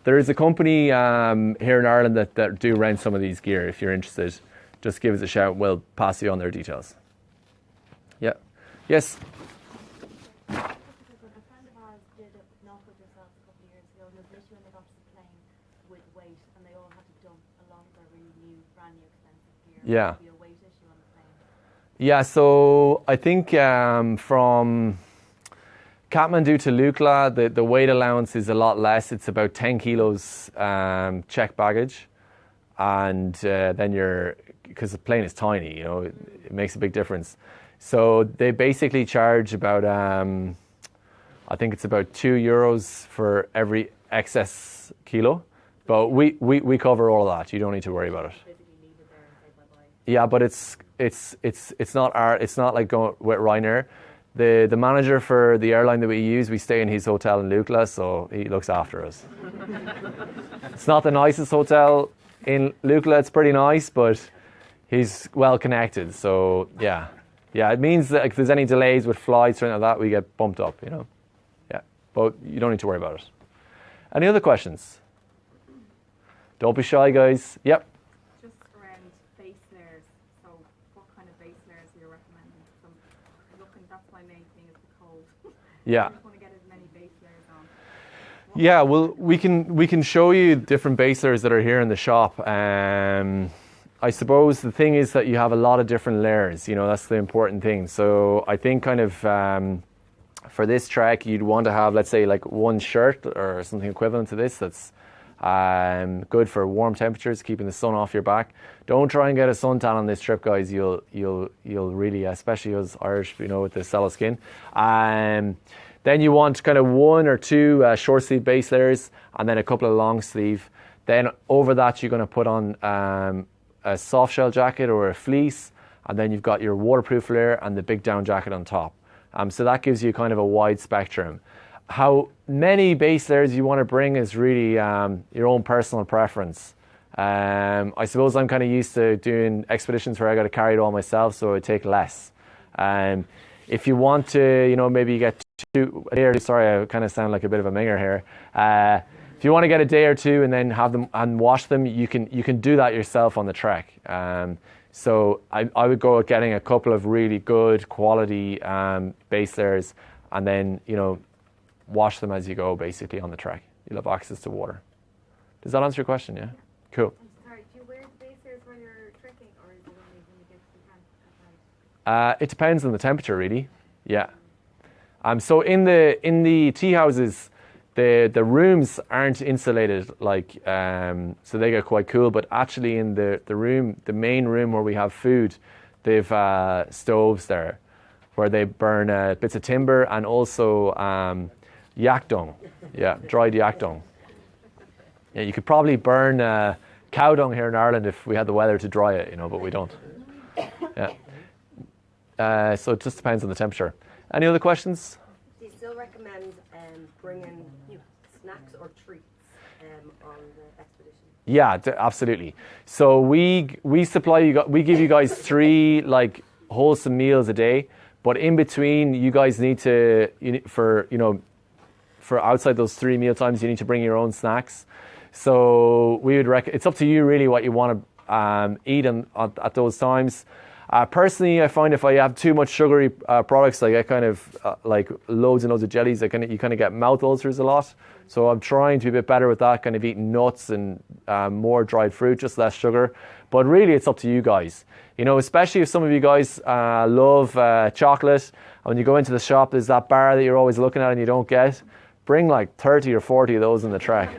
Speaker 1: There is a company here in Ireland that do rent some of these gear. If you're interested, just give us a shout. We'll pass you on their details. Yeah. Yes?
Speaker 8: A friend of ours did a knock with yourself a couple of years ago, and there was an issue when they got to the plane with weight, and they all had to dump a lot of their really new, brand new expensive gear.
Speaker 1: Yeah.
Speaker 8: Would be a weight issue on the plane.
Speaker 1: Yeah, so I think from Kathmandu to Lukla, the weight allowance is a lot less. It's about 10 kilos checked baggage. And then because the plane is tiny, you know, it makes a big difference. So they basically charge about, I think it's about €2 for every excess kilo. But we cover all of that. You don't need to worry about it. Yeah, but it's not like going with Ryanair. The manager for the airline that we use, we stay in his hotel in Lukla, so he looks after us. It's not the nicest hotel in Lukla. It's pretty nice, but he's well connected. So yeah, it means that if there's any delays with flights or anything like that, we get bumped up, you know. Yeah, but you don't need to worry about it. Any other questions? Don't be shy, guys. Yep.
Speaker 6: Just around base layers. So what kind of base layers are you recommending? So that's my main thing is the cold. cold.
Speaker 1: Yeah.
Speaker 6: I just want to get as many base layers on.
Speaker 1: Yeah, well, we can show you different base layers that are here in the shop. I suppose the thing is that you have a lot of different layers. You know, that's the important thing. So I think kind of for this trek, you'd want to have, let's say, like one shirt or something equivalent to this. That's good for warm temperatures, keeping the sun off your back. Don't try and get a suntan on this trip, guys. You'll really, especially us Irish, you know, with the sallow skin. Then you want kind of one or two short sleeve base layers, and then a couple of long sleeve. Then over that, you're going to put on a soft shell jacket or a fleece, and then you've got your waterproof layer and the big down jacket on top. So that gives you kind of a wide spectrum. How many base layers you want to bring is really your own personal preference. I suppose I'm kind of used to doing expeditions where I got to carry it all myself, so I take less. If you want to, you know, maybe get a day or two, sorry, I kind of sound like a bit of a minger here. If you want to get a day or two and then have them and wash them, you can do that yourself on the trek. So I would go at getting a couple of really good quality base layers, and then, you know, wash them as you go, basically, on the trek. You'll have access to water. Does that answer your question? Yeah? Cool.
Speaker 8: I'm sorry, do you wear the base layers while you're trekking, or is it only when you get to the camp at night?
Speaker 1: It depends on the temperature, really. Yeah. So in the tea houses, the rooms aren't insulated, like so they get quite cool. But actually, in the main room where we have food, they've stoves there, where they burn bits of timber and also yak dung. Yeah, dried yak dung. Yeah, you could probably burn cow dung here in Ireland if we had the weather to dry it, you know, but we don't. Yeah. So it just depends on the temperature. Any other questions?
Speaker 9: Do you still recommend bringing snacks or treats on the expedition?
Speaker 1: Yeah, absolutely. So we supply you. We give you guys 3 like wholesome meals a day, but in between, you guys need to for outside those 3 meal times, you need to bring your own snacks. So we would it's up to you really what you want to eat at those times. Personally, I find if I have too much sugary products, I get kind of like loads and loads of jellies. You kind of get mouth ulcers a lot. So I'm trying to be a bit better with that, kind of eating nuts and more dried fruit, just less sugar. But really, it's up to you guys. You know, especially if some of you guys love chocolate, and when you go into the shop, there's that bar that you're always looking at and you don't get. Bring like 30 or 40 of those in the trek.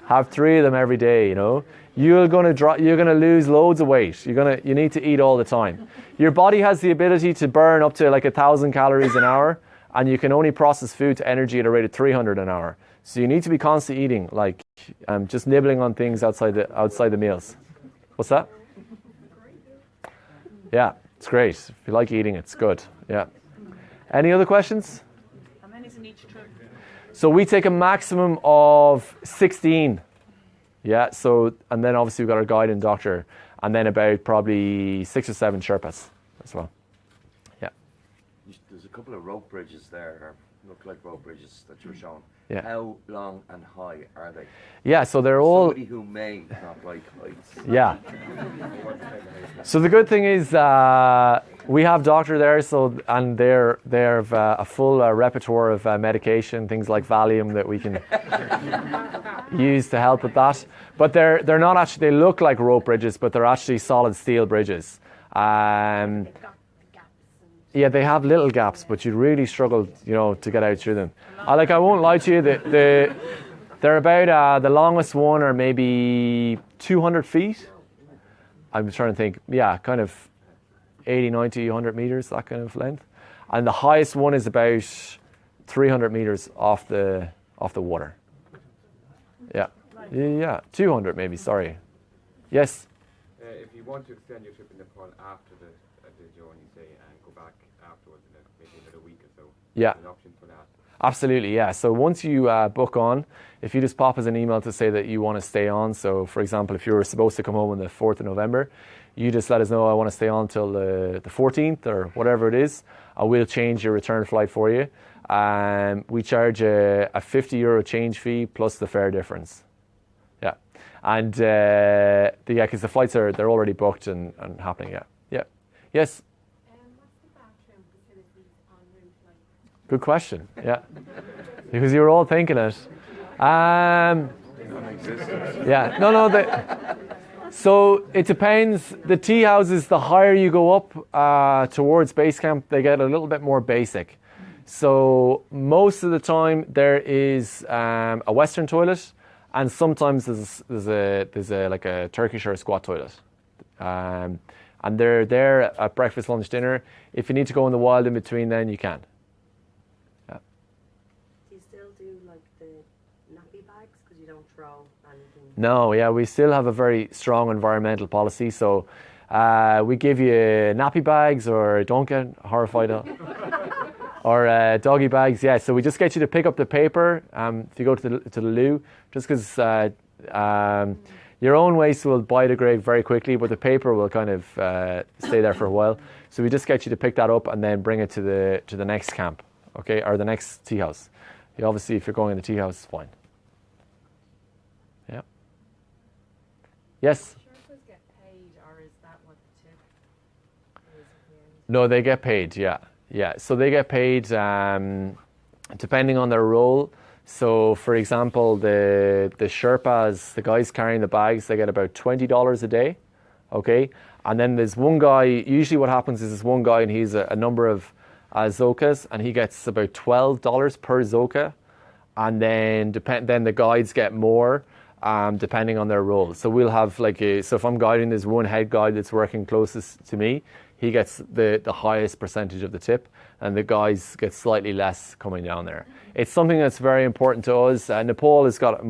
Speaker 1: Have 3 of them every day, you know. You're gonna lose loads of weight. You need to eat all the time. Your body has the ability to burn up to like 1,000 calories an hour, and you can only process food to energy at a rate of 300 an hour. So you need to be constantly eating, like just nibbling on things outside the meals. What's that? Yeah, it's great. If you like eating, it's good. Yeah. Any other questions?
Speaker 7: How many's in each trip?
Speaker 1: So we take a maximum of 16. Yeah, so, and then obviously we've got our guide and doctor, and then about probably 6 or 7 Sherpas as well. Yeah.
Speaker 10: There's a couple of rope bridges there, or look like rope bridges that you're showing.
Speaker 1: Yeah.
Speaker 10: How long and high are they?
Speaker 1: Yeah, so they're all...
Speaker 10: Somebody who may not like heights.
Speaker 1: Yeah. So the good thing is we have doctor there, and they're a full repertoire of medication, things like Valium that we can use to help with that. But they're not actually, they look like rope bridges, but they're actually solid steel bridges. Yeah, they have little gaps, but you'd really struggle, you know, to get out through them. I won't lie to you, they're about, the longest one are maybe 200 feet. I'm trying to think, yeah, kind of 80, 90, 100 meters, that kind of length. And the highest one is about 300 meters off the water. Yeah. Yeah, 200 maybe, sorry. Yes?
Speaker 11: If you want to extend your trip in Nepal after the journey, say, and go back afterwards in maybe another week or so,
Speaker 1: yeah,
Speaker 11: there's an option for that.
Speaker 1: Absolutely, yeah. So once you book on, if you just pop us an email to say that you want to stay on, so for example, if you were supposed to come home on the 4th of November, you just let us know, I want to stay on till the 14th or whatever it is, and we'll change your return flight for you. We charge a €50 change fee plus the fare difference. Yeah. And because the flights they're already booked and happening, yeah. Yeah. Yes?
Speaker 8: What's the bathroom facilities en route like?
Speaker 1: Good question. Yeah, because you were all thinking it. Yeah, no. So it depends. The tea houses, the higher you go up towards base camp, they get a little bit more basic. So most of the time there is a Western toilet, and sometimes there's a like a Turkish or a squat toilet. And they're there at breakfast, lunch, dinner. If you need to go in the wild in between, then you can. Yeah.
Speaker 9: Do you still do like the nappy bags because you don't throw anything?
Speaker 1: No, yeah, we still have a very strong environmental policy. So we give you nappy bags, or don't get horrified, or doggy bags. Yeah, so we just get you to pick up the paper if you go to the loo, just because your own waste will biodegrade very quickly, but the paper will kind of stay there for a while. So we just get you to pick that up and then bring it to the next camp, okay, or the next tea house. You obviously, if you're going in the tea house, it's fine. Yeah. Yes.
Speaker 7: Sherpas get paid, or is that what the tip is at the end?
Speaker 1: No, they get paid. Yeah. So they get paid depending on their role. So, for example, the Sherpas, the guys carrying the bags, they get about $20 a day, okay? And then there's one guy, usually what happens is there's one guy and he's a number of zokas, and he gets about $12 per zoka. And then then the guides get more depending on their role. So we'll have so if I'm guiding, there's one head guide that's working closest to me. He gets the highest percentage of the tip, and the guys get slightly less coming down there. It's something that's very important to us. Nepal has got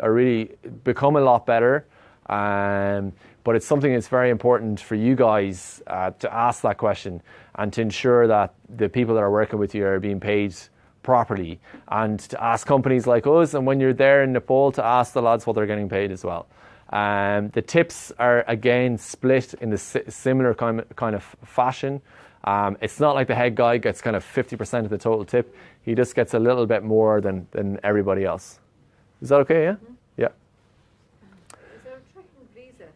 Speaker 1: really become a lot better, but it's something that's very important for you guys to ask that question and to ensure that the people that are working with you are being paid properly, and to ask companies like us, and when you're there in Nepal, to ask the lads what they're getting paid as well. The tips are again split in the similar kind of fashion. It's not like the head guy gets kind of 50% of the total tip. He just gets a little bit more than everybody else. Is that okay? Yeah.
Speaker 4: Mm-hmm.
Speaker 1: Yeah.
Speaker 4: Is there a trekking visa that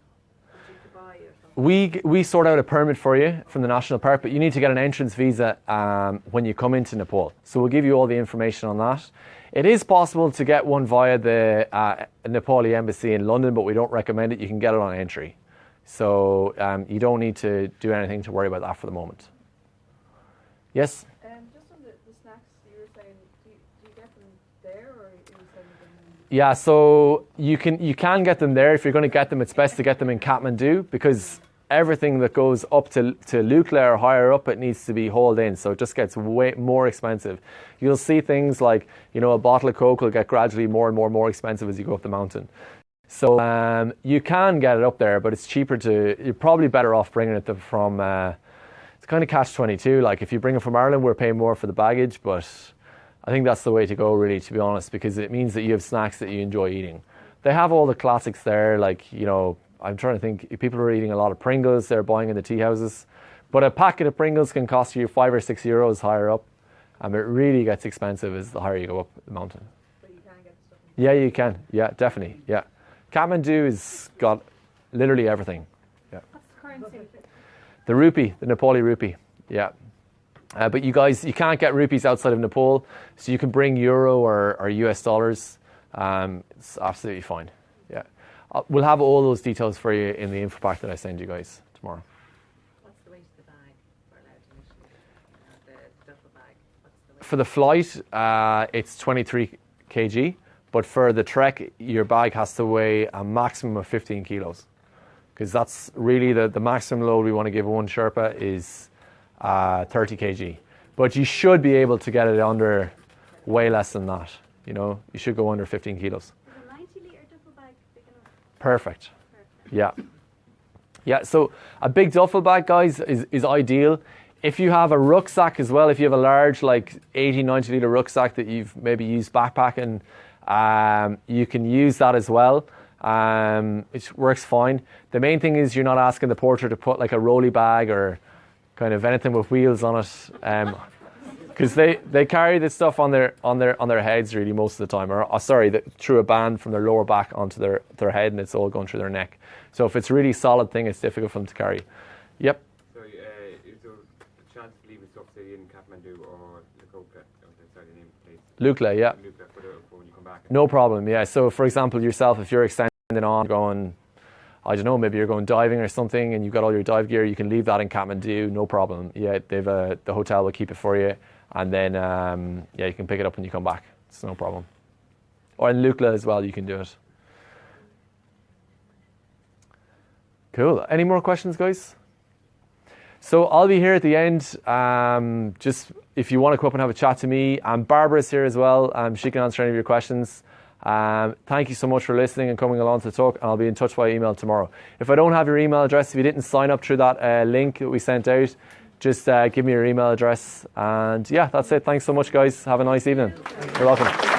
Speaker 4: you could buy or something?
Speaker 1: We sort out a permit for you from the national park, but you need to get an entrance visa when you come into Nepal. So we'll give you all the information on that. It is possible to get one via the Nepali embassy in London, but we don't recommend it. You can get it on entry. So you don't need to do anything to worry about that for the moment. Yes?
Speaker 4: Just on the snacks, you were saying, do you get them there, or are you sending them?
Speaker 1: Yeah, so you can get them there. If you're going to get them, it's best to get them in Kathmandu, because everything that goes up to Lukla or higher up, it needs to be hauled in, so it just gets way more expensive. You'll see things like, a bottle of Coke will get gradually more and more expensive as you go up the mountain. So you can get it up there, but it's cheaper you're probably better off bringing it from, it's kind of catch-22. Like if you bring it from Ireland, we're paying more for the baggage, but I think that's the way to go, really, to be honest, because it means that you have snacks that you enjoy eating. They have all the classics there, like, I'm trying to think, people are eating a lot of Pringles, they're buying in the tea houses. But a packet of Pringles can cost you €5 or €6 higher up. It really gets expensive as the higher you go up the mountain.
Speaker 4: But you can get stuff.
Speaker 1: Yeah, you can. Yeah, definitely. Yeah. Kathmandu has got literally everything. Yeah.
Speaker 4: What's the currency?
Speaker 1: The rupee, the Nepali rupee. Yeah. But you guys, you can't get rupees outside of Nepal, so you can bring euro or US dollars. It's absolutely fine. Yeah. We'll have all those details for you in the info pack that I send you guys tomorrow.
Speaker 7: What's the weight of the bag we're allowed to initially? The duffel bag. What's the weight?
Speaker 1: For the flight, it's 23 kg, but for the trek, your bag has to weigh a maximum of 15 kilos, because that's really the maximum load we want to give one Sherpa is 30 kg. But you should be able to get it under way less than that. You should go under 15 kilos.
Speaker 8: Is a 90-litre duffel bag big enough?
Speaker 1: Perfect. Yeah. Yeah, so a big duffel bag, guys, is ideal. If you have a rucksack as well, if you have a large, 80, 90-litre rucksack that you've maybe used backpacking, you can use that as well. It works fine. The main thing is you're not asking the porter to put a rolly bag or kind of anything with wheels on it, because they carry this stuff on their heads really most of the time, or through a band from their lower back onto their head, and it's all going through their neck. So if it's a really solid thing, it's difficult for them to carry. Yep.
Speaker 11: So is there a chance of leaving stuff, say, in Kathmandu or Lakota?
Speaker 1: Lukla, yeah.
Speaker 11: For when you come back.
Speaker 1: No problem, yeah. So for example, yourself, if you're extending on going, I don't know, maybe you're going diving or something and you've got all your dive gear, you can leave that in Kathmandu, no problem. Yeah, the hotel will keep it for you, and then you can pick it up when you come back. It's no problem. Or in Lukla as well, you can do it. Cool. Any more questions, guys? So I'll be here at the end. Just if you want to come up and have a chat to me. Barbara's here as well. She can answer any of your questions. Thank you so much for listening and coming along to the talk. And I'll be in touch by email tomorrow. If I don't have your email address, if you didn't sign up through that link that we sent out, just give me your email address. And yeah, that's it. Thanks so much, guys. Have a nice evening. You're welcome.